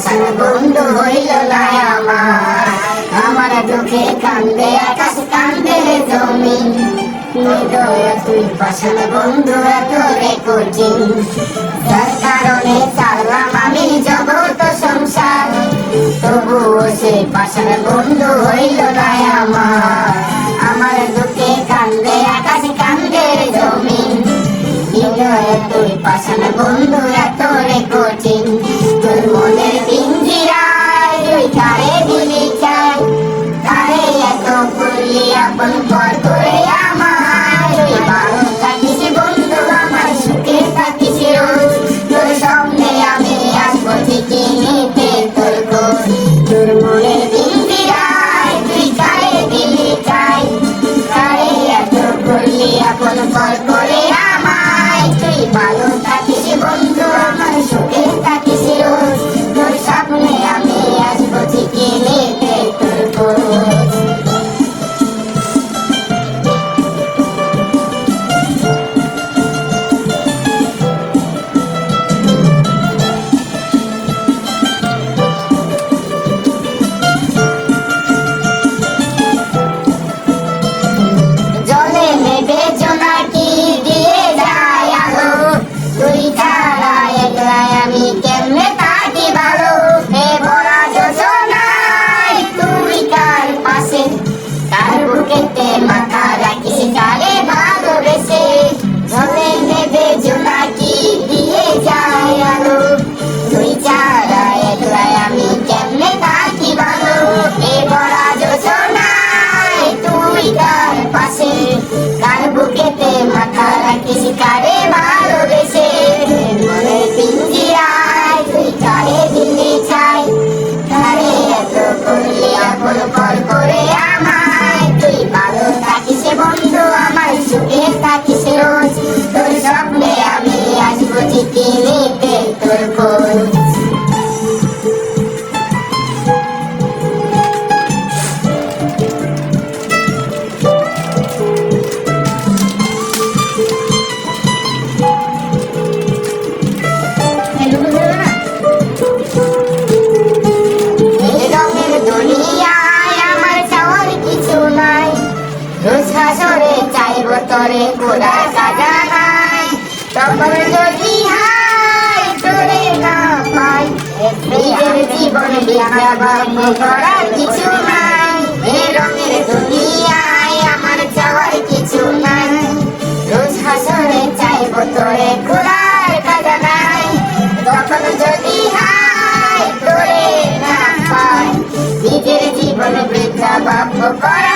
পাশান বন্ধু হইল না আমার দুঃখে কান্দে আকাশ কান্দে জমিন হৃদয় তুই পাশান বন্ধু তোরে কঠিন যার কারণে চাললাম আমি জগৎ সংসার তবুও সে পাশান বন্ধু হইল না আমার দুঃখে কান্দে আকাশ কান্দে জমিন হৃদয় তুই পাশান বন্ধু তোরে কঠিন তোর মনের পিঞ্জিরায় তুই কারে দিলি চাই কারে এত করলি আপন পর করে আমার তুই ভালো থাকিস বন্ধু আমার সুখে থাকিস রোজ তোর সামনে আমি আসবো ঠিকই নিতে তোর খোঁজ তোর মনের পিঞ্জিরায় তুই কারে দিলি চাই কারে এত করলি আপন পর করে আমায় তুই ভালো থাকিস বন্ধু আমার সুখে থাকিস রোজ তোর সামনে আমি আসবো ঠিকই নিতে তোর খোঁজ জলে নেবে জোনাকি দিয়ে যায় আলো তুই ছাড়া একলা আমি কেমনে থাকি ভালো হে ভরা যোজনায় তুই কার পাশে কার বুকেতে মাথা রাখিস কারে ভালোবেসে জলে নেবে জোনাকি দিয়ে যায় আলো তুই ছাড়া একলা আমি কেমনে থাকি ভালো হে ভরা যোজনায় তুই কার পাশে কার বুকেতে মাথা রাখিস কারে ভালোবেসে মনের পিঞ্জিরায় তুই কারে দিলি চাই কারে এত করলি আপন পর করে আমায় তুই ভালো থাকিস বন্ধু আমার সুখে থাকিস রোজ তোর স্বপ্নে আমি আসবো ঠিকই নিতে তোর খোঁজ রঙের দুনিয়ায় আমার চাওয়ার কিছু নাই রোজ হাসরে চাইব তরে গোলা সাজা নাই তখন যদি হাই তোরে না পাই নিজের জীবন বিধাবাব করার কিছু নাই এ রঙের দুনিয়ায় আমার চাওয়ার কিছু নাই রোজ হাসরে চাইব তরে গোলার সাজা নাই তখন যদি হাই তোরে না পাই নিজের জীবন বৃদ্ধা বাপ করা